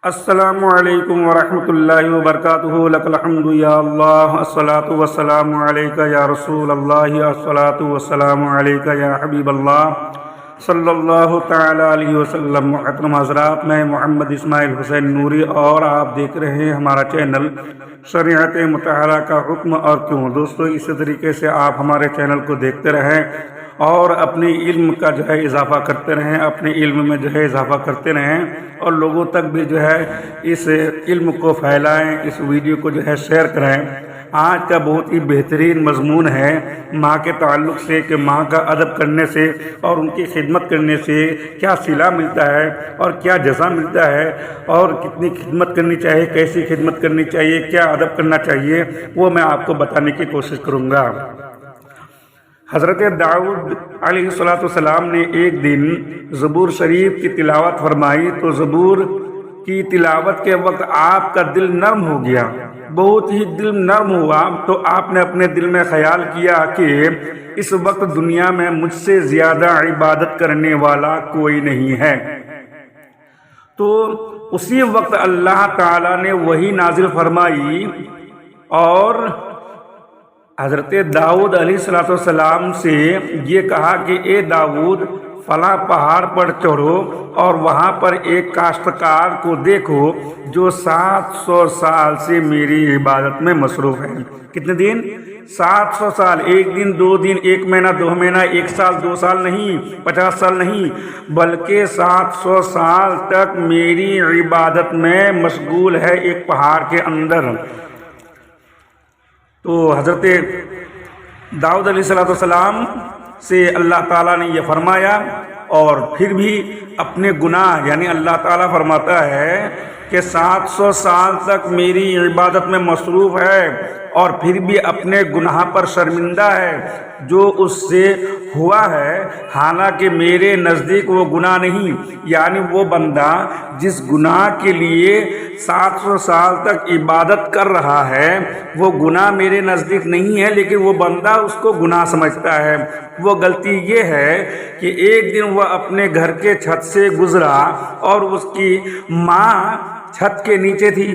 السلام علیکم ورحمۃ اللہ وبرکاتہ لک الحمد یا اللہ الصلاۃ والسلام علیک یا رسول اللہ الصلاۃ والسلام علیک یا حبیب اللہ صلی اللہ تعالی علیہ وسلم۔ محترم حضرات، میں محمد اسماعیل حسین نوری اور آپ دیکھ رہے ہیں ہمارا چینل شریعت مطہرہ کا حکم اور کیوں۔ دوستو، اسی طریقے سے آپ ہمارے چینل کو دیکھتے رہیں اور اپنے علم کا اضافہ کرتے رہیں، اپنے علم میں اضافہ کرتے رہیں اور لوگوں تک بھی اس علم کو پھیلائیں، اس ویڈیو کو شیئر کریں۔ آج کا بہت ہی بہترین مضمون ہے ماں کے تعلق سے کہ ماں کا ادب کرنے سے اور ان کی خدمت کرنے سے کیا صلہ ملتا ہے اور کیا جزا ملتا ہے، اور کتنی خدمت کرنی چاہیے، کیسی خدمت کرنی چاہیے، کیا ادب کرنا چاہیے، وہ میں آپ کو بتانے کی کوشش کروں گا۔ حضرت داؤد علیہ السلام نے ایک دن زبور شریف کی تلاوت فرمائی تو زبور کی تلاوت کے وقت آپ کا دل نرم ہو گیا، بہت ہی دل نرم ہوا۔ تو آپ نے اپنے دل میں خیال کیا کہ اس وقت دنیا میں مجھ سے زیادہ عبادت کرنے والا کوئی نہیں ہے۔ تو اسی وقت اللہ تعالیٰ نے وحی نازل فرمائی اور حضرت داؤد علیہ السلام سے یہ کہا کہ اے داؤد، فلاں پہاڑ پر چڑھو اور وہاں پر ایک کاشتکار کو دیکھو جو 700 سال سے میری عبادت میں مصروف ہے۔ کتنے دن؟ 700 سال۔ ایک دن، 2 دن، 1 مہینہ، 2 مہینہ، 1 سال، 2 سال نہیں، 50 سال نہیں، بلکہ 700 سال تک میری عبادت میں مشغول ہے ایک پہاڑ کے اندر۔ تو حضرت داؤد علیہ السلام سے اللہ تعالیٰ نے یہ فرمایا، اور پھر بھی اپنے گناہ، یعنی اللہ تعالیٰ فرماتا ہے کہ 700 سال تک میری عبادت میں مصروف ہے اور پھر بھی اپنے گناہ پر شرمندہ ہے جو اس سے ہوا ہے، حالانکہ میرے نزدیک وہ گناہ نہیں۔ یعنی وہ بندہ جس گناہ کے لیے 700 سال تک عبادت کر رہا ہے وہ گناہ میرے نزدیک نہیں ہے، لیکن وہ بندہ اس کو گناہ سمجھتا ہے۔ وہ غلطی یہ ہے کہ ایک دن وہ اپنے گھر کے چھت سے گزرا اور اس کی ماں چھت کے نیچے تھی،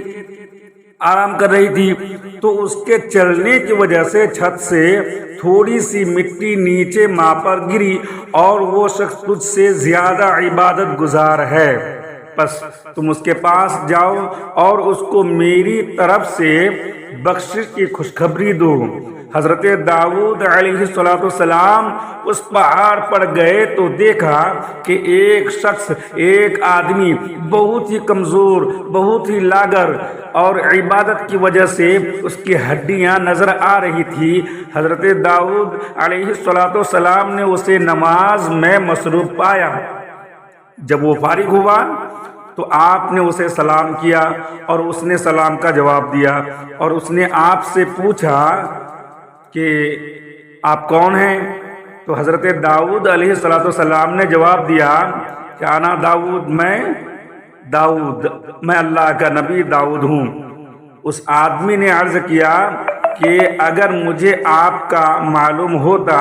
آرام کر رہی تھی، تو اس کے چلنے کی وجہ سے چھت سے تھوڑی سی مٹی نیچے ماں پر گری اور وہ شخص تجھ سے زیادہ عبادت گزار ہے، بس تم اس کے پاس جاؤ اور اس کو میری طرف سے بخشش کی خوشخبری دو۔ حضرت داؤد علیہ السلام اس پہاڑ پر گئے تو دیکھا کہ ایک شخص، ایک آدمی بہت ہی کمزور، بہت ہی لاغر اور عبادت کی وجہ سے اس کی ہڈیاں نظر آ رہی تھی۔ حضرت داؤد علیہ السلام نے اسے نماز میں مصروف پایا۔ جب وہ فارغ ہوا تو آپ نے اسے سلام کیا اور اس نے سلام کا جواب دیا، اور اس نے آپ سے پوچھا کہ آپ کون ہیں؟ تو حضرت داؤد علیہ السلام نے جواب دیا کہ انا داؤد، میں اللہ کا نبی داؤد ہوں۔ اس آدمی نے عرض کیا کہ اگر مجھے آپ کا معلوم ہوتا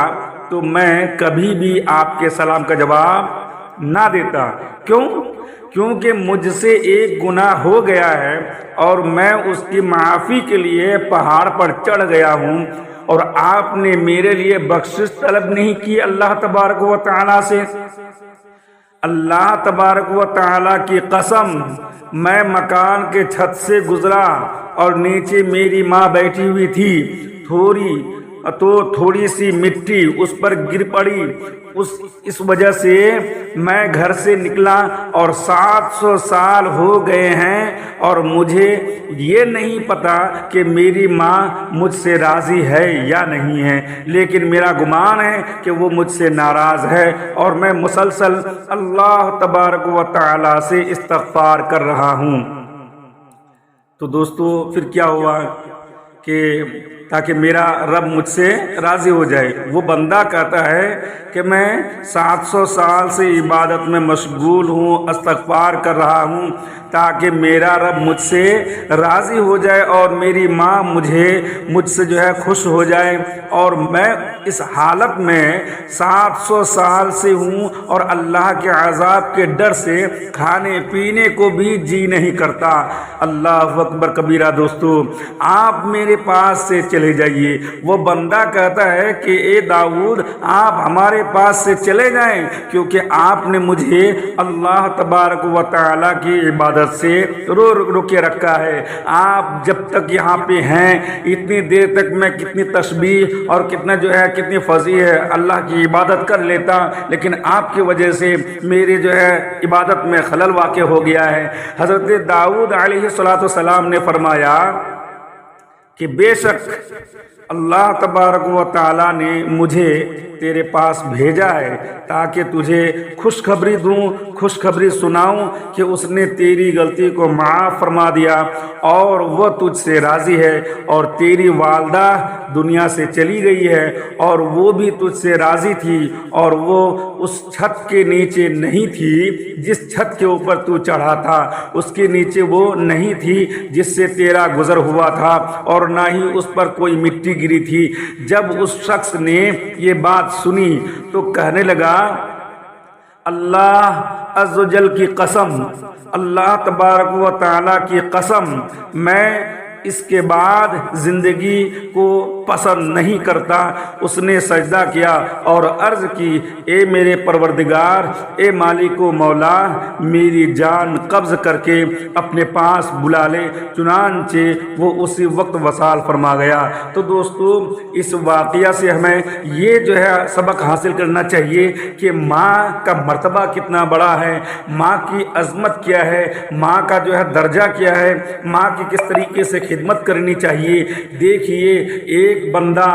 تو میں کبھی بھی آپ کے سلام کا جواب نہ دیتا۔ کیوں؟ کیونکہ مجھ سے ایک گناہ ہو گیا ہے اور میں اس کی معافی کے لیے پہاڑ پر چڑھ گیا ہوں، اور آپ نے میرے لیے بخشش طلب نہیں کی اللہ تبارک و تعالیٰ سے۔ اللہ تبارک و تعالیٰ کی قسم، میں مکان کے چھت سے گزرا اور نیچے میری ماں بیٹھی ہوئی تھی، تھوڑی سی مٹی اس پر گر پڑی، اس وجہ سے میں گھر سے نکلا اور 700 سال ہو گئے ہیں اور مجھے یہ نہیں پتا کہ میری ماں مجھ سے راضی ہے یا نہیں ہے، لیکن میرا گمان ہے کہ وہ مجھ سے ناراض ہے اور میں مسلسل اللہ تبارک و تعالیٰ سے استغفار کر رہا ہوں۔ تو دوستو، پھر کیا ہوا کہ تاکہ میرا رب مجھ سے راضی ہو جائے۔ وہ بندہ کہتا ہے کہ میں 700 سال سے عبادت میں مشغول ہوں، استغفار کر رہا ہوں تاکہ میرا رب مجھ سے راضی ہو جائے اور میری ماں مجھ سے جو ہے خوش ہو جائے، اور میں اس حالت میں 700 سال سے ہوں اور اللہ کے عذاب کے ڈر سے کھانے پینے کو بھی جی نہیں کرتا۔ اللہ اکبر کبیرہ۔ دوستو، آپ میرے پاس سے چلے جائیے۔ وہ بندہ کہتا ہے کہ اے داؤد، آپ ہمارے پاس سے چلے جائیں، کیونکہ آپ نے مجھے اللہ تبارک و تعالیٰ کی عبادت سے روکے رکھا ہے۔ آپ جب تک یہاں پہ ہیں، اتنی دیر تک میں کتنی تسبیح اور کتنی فضیح ہے اللہ کی عبادت کر لیتا، لیکن آپ کی وجہ سے میری عبادت میں خلل واقع ہو گیا ہے۔ حضرت داؤد علیہ السلام نے فرمایا کہ بے شک اللہ تبارک و تعالیٰ نے مجھے تیرے پاس بھیجا ہے تاکہ تجھے خوشخبری دوں، خوشخبری سناؤں کہ اس نے تیری غلطی کو معاف فرما دیا اور وہ تجھ سے راضی ہے، اور تیری والدہ دنیا سے چلی گئی ہے اور وہ بھی تجھ سے راضی تھی، اور وہ اس چھت کے نیچے نہیں تھی جس چھت کے اوپر تو چڑھا تھا، اس کے نیچے وہ نہیں تھی جس سے تیرا گزر ہوا تھا، اور نہ ہی اس پر کوئی مٹی گری تھی۔ جب اس شخص نے یہ بات سنی تو کہنے لگا، اللہ عز و جل کی قسم، اللہ تبارک و تعالیٰ کی قسم، میں اس کے بعد زندگی کو پسند نہیں کرتا۔ اس نے سجدہ کیا اور عرض کی، اے میرے پروردگار، اے مالک و مولا، میری جان قبض کر کے اپنے پاس بلا لے۔ چنانچہ وہ اسی وقت وصال فرما گیا۔ تو دوستو، اس واقعہ سے ہمیں یہ سبق حاصل کرنا چاہیے کہ ماں کا مرتبہ کتنا بڑا ہے، ماں کی عظمت کیا ہے، ماں کا درجہ کیا ہے، ماں کی کس طریقے سے خدمت کرنی چاہیے۔ دیکھیے، ایک بندہ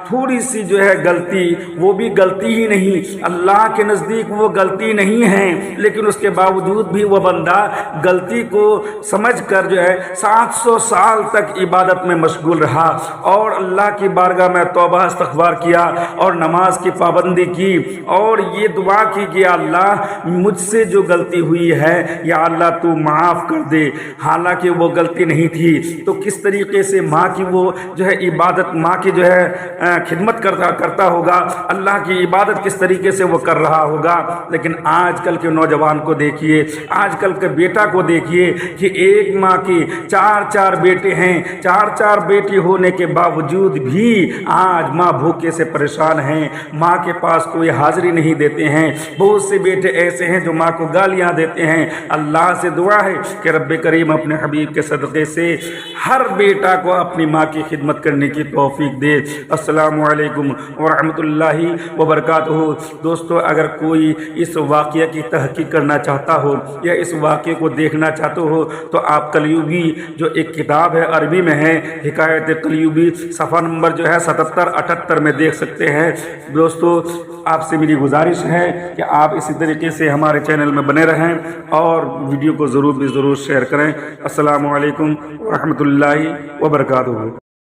تھوڑی سی غلطی، وہ بھی غلطی ہی نہیں، اللہ کے نزدیک وہ غلطی نہیں ہے، لیکن اس کے باوجود بھی وہ بندہ غلطی کو سمجھ کر 700 سال تک عبادت میں مشغول رہا اور اللہ کی بارگاہ میں توبہ استغفار کیا اور نماز کی پابندی کی اور یہ دعا کی کہ یا اللہ مجھ سے جو غلطی ہوئی ہے یا اللہ تو معاف کر دے۔ حالانکہ وہ غلطی نہیں تھی، تو کس طریقے سے ماں کی وہ عبادت، ماں کی خدمت کرتا ہوگا، اللہ کی عبادت کس طریقے سے وہ کر رہا ہوگا۔ لیکن آج کل کے نوجوان کو دیکھیے، آج کل کے بیٹا کو دیکھیے کہ ایک ماں کی 4 بیٹے ہیں، 4 بیٹی ہونے کے باوجود بھی آج ماں بھوکے سے پریشان ہیں، ماں کے پاس کوئی حاضری نہیں دیتے ہیں۔ بہت سے بیٹے ایسے ہیں جو ماں کو گالیاں دیتے ہیں۔ اللہ سے دعا ہے کہ رب کریم اپنے حبیب کے صدقے سے ہر بیٹا کو اپنی ماں کی خدمت کرنے کی توفیق دے۔ السلام علیکم ورحمۃ اللہ وبرکاتہ۔ دوستو، اگر کوئی اس واقعہ کی تحقیق کرنا چاہتا ہو یا اس واقعے کو دیکھنا چاہتے ہو تو آپ کلیوبی جو ایک کتاب ہے، عربی میں ہے، حکایت کلیوبی، صفحہ نمبر 77-78 میں دیکھ سکتے ہیں۔ دوستو، آپ سے میری گزارش ہے کہ آپ اسی طریقے سے ہمارے چینل میں بنے رہیں اور ویڈیو کو ضرور شیئر کریں۔ السلام علیکم ورحمۃ اللہ وبرکاتہ۔